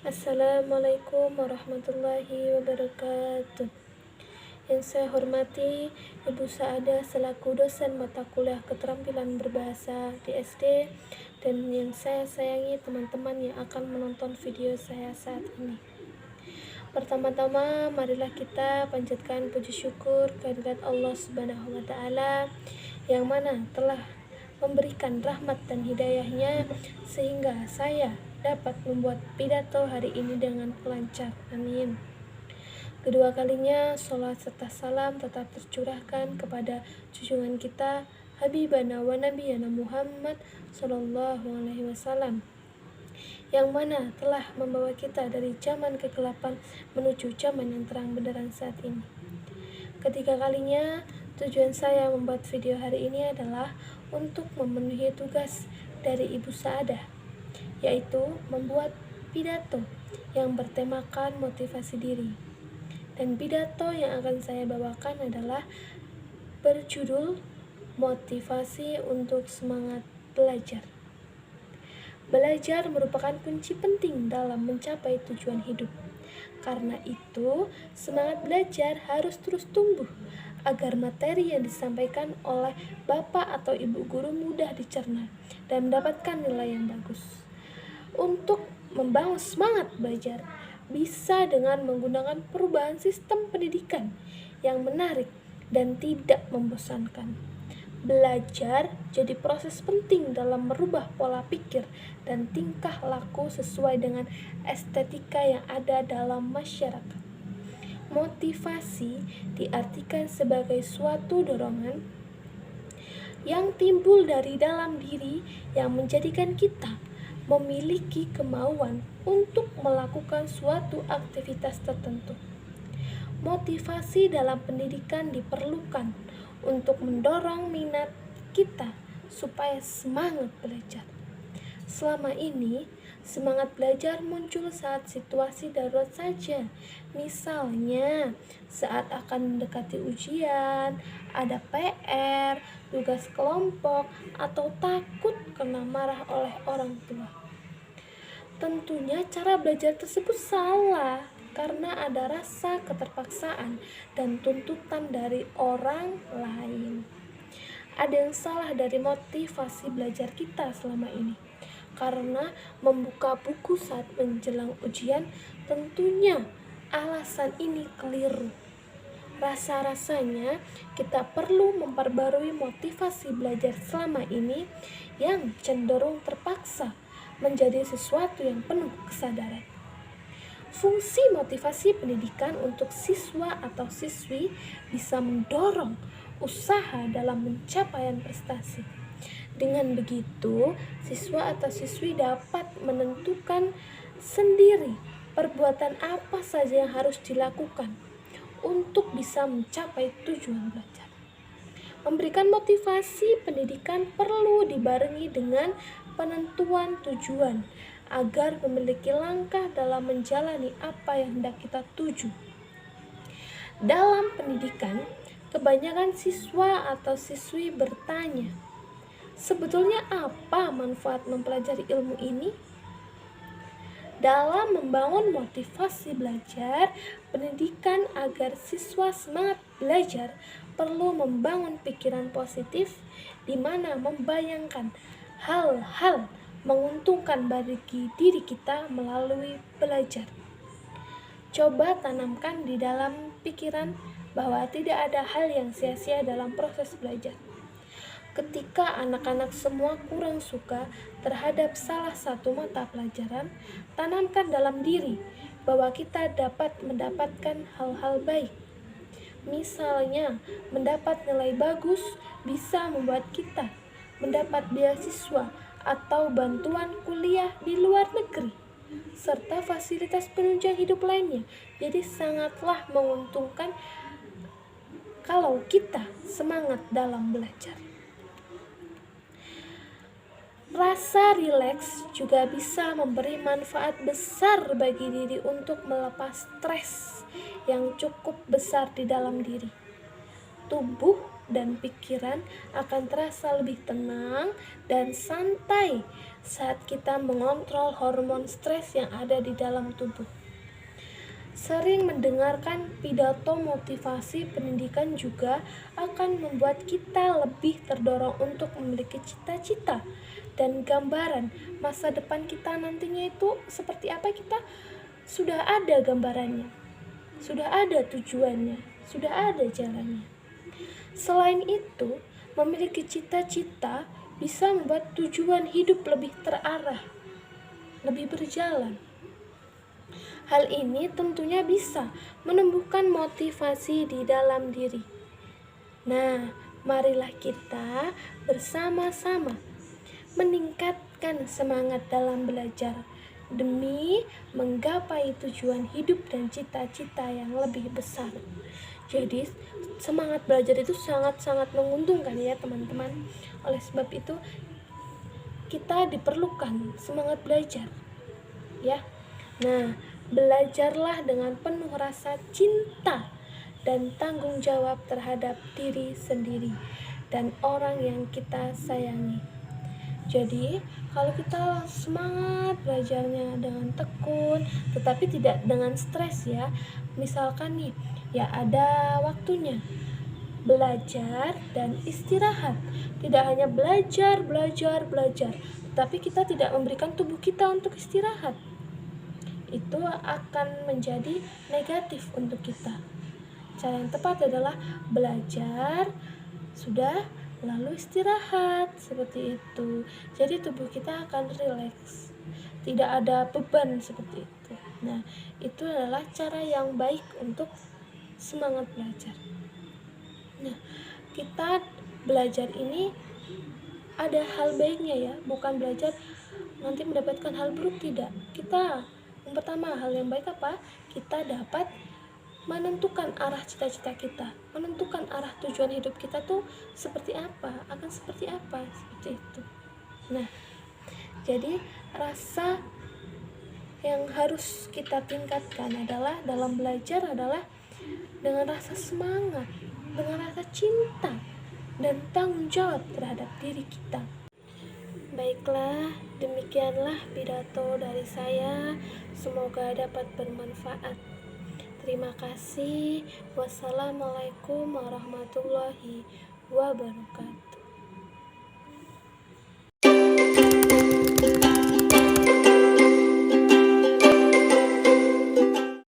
Assalamualaikum warahmatullahi wabarakatuh. Yang saya hormati Ibu Saadah selaku dosen mata kuliah keterampilan berbahasa di SD, dan yang saya sayangi teman-teman yang akan menonton video saya saat ini. Pertama-tama marilah kita panjatkan puji syukur kehadirat Allah Subhanahu wa taala yang mana telah memberikan rahmat dan hidayahnya sehingga saya dapat membuat pidato hari ini dengan lancar. Amin. Kedua kalinya sholawat serta salam tetap tercurahkan kepada junjungan kita Habibana wa Nabiyana Muhammad Sallallahu Alaihi Wasallam, yang mana telah membawa kita dari zaman kegelapan menuju zaman yang terang benderang saat ini. Ketiga kalinya tujuan saya membuat video hari ini adalah untuk memenuhi tugas dari Ibu Saadah, yaitu membuat pidato yang bertemakan motivasi diri. Dan pidato yang akan saya bawakan adalah berjudul Motivasi untuk Semangat Belajar. Belajar merupakan kunci penting dalam mencapai tujuan hidup. Karena itu, semangat belajar harus terus tumbuh agar materi yang disampaikan oleh Bapak atau Ibu guru mudah dicerna dan mendapatkan nilai yang bagus. Untuk membangun semangat belajar bisa dengan menggunakan perubahan sistem pendidikan yang menarik dan tidak membosankan. Belajar jadi proses penting dalam merubah pola pikir dan tingkah laku sesuai dengan estetika yang ada dalam masyarakat. Motivasi diartikan sebagai suatu dorongan yang timbul dari dalam diri yang menjadikan kita memiliki kemauan untuk melakukan suatu aktivitas tertentu. Motivasi dalam pendidikan diperlukan untuk mendorong minat kita supaya semangat belajar. Selama ini, semangat belajar muncul saat situasi darurat saja. Misalnya, saat akan mendekati ujian, ada PR, tugas kelompok, atau takut kena marah oleh orang tua. Tentunya cara belajar tersebut salah karena ada rasa keterpaksaan dan tuntutan dari orang lain. Ada yang salah dari motivasi belajar kita selama ini, karena membuka buku saat menjelang ujian tentunya alasan ini keliru. Rasa-rasanya kita perlu memperbarui motivasi belajar selama ini yang cenderung terpaksa menjadi sesuatu yang penuh kesadaran. Fungsi motivasi pendidikan untuk siswa atau siswi bisa mendorong usaha dalam pencapaian prestasi. Dengan begitu, siswa atau siswi dapat menentukan sendiri perbuatan apa saja yang harus dilakukan untuk bisa mencapai tujuan belajar. Memberikan motivasi pendidikan perlu dibarengi dengan penentuan tujuan agar memiliki langkah dalam menjalani apa yang hendak kita tuju. Dalam pendidikan, kebanyakan siswa atau siswi bertanya, sebetulnya apa manfaat mempelajari ilmu ini? Dalam membangun motivasi belajar, pendidikan agar siswa semangat belajar perlu membangun pikiran positif di mana membayangkan hal-hal menguntungkan bagi diri kita melalui belajar. Coba tanamkan di dalam pikiran bahwa tidak ada hal yang sia-sia dalam proses belajar. Ketika anak-anak semua kurang suka terhadap salah satu mata pelajaran, tanamkan dalam diri bahwa kita dapat mendapatkan hal-hal baik. Misalnya, mendapat nilai bagus bisa membuat kita mendapat beasiswa atau bantuan kuliah di luar negeri, serta fasilitas penunjang hidup lainnya. Jadi sangatlah menguntungkan kalau kita semangat dalam belajar. Rasa rileks juga bisa memberi manfaat besar bagi diri untuk melepas stres yang cukup besar di dalam diri. Tubuh dan pikiran akan terasa lebih tenang dan santai saat kita mengontrol hormon stres yang ada di dalam tubuh. Sering mendengarkan pidato motivasi pendidikan juga akan membuat kita lebih terdorong untuk memiliki cita-cita dan gambaran masa depan kita nantinya itu seperti apa. Kita sudah ada gambarannya, sudah ada tujuannya, sudah ada jalannya. Selain itu, memiliki cita-cita bisa membuat tujuan hidup lebih terarah, lebih berjalan. Hal ini tentunya bisa menumbuhkan motivasi di dalam diri. Nah, marilah kita bersama-sama meningkatkan semangat dalam belajar demi menggapai tujuan hidup dan cita-cita yang lebih besar. Jadi, semangat belajar itu sangat-sangat menguntungkan ya teman-teman. Oleh sebab itu, kita diperlukan semangat belajar. Ya. Nah, belajarlah dengan penuh rasa cinta dan tanggung jawab terhadap diri sendiri dan orang yang kita sayangi. Jadi, kalau kita semangat belajarnya dengan tekun, tetapi tidak dengan stres ya. Misalkan nih, ya ada waktunya belajar dan istirahat. Tidak hanya belajar, tetapi kita tidak memberikan tubuh kita untuk istirahat. Itu akan menjadi negatif untuk kita. Cara yang tepat adalah belajar, sudah, lalu istirahat, seperti itu. Jadi tubuh kita akan rileks, tidak ada beban seperti itu. Nah, itu adalah cara yang baik untuk semangat belajar. Nah, kita belajar ini ada hal baiknya ya, bukan belajar nanti mendapatkan hal buruk, tidak. Kita yang pertama, hal yang baik apa? Kita dapat menentukan arah cita-cita kita, menentukan arah tujuan hidup kita tuh seperti apa, akan seperti apa, seperti itu. Nah, jadi rasa yang harus kita tingkatkan adalah dalam belajar adalah dengan rasa semangat, dengan rasa cinta dan tanggung jawab terhadap diri kita. Baiklah, demikianlah pidato dari saya. Semoga dapat bermanfaat. Terima kasih. Wassalamualaikum warahmatullahi wabarakatuh.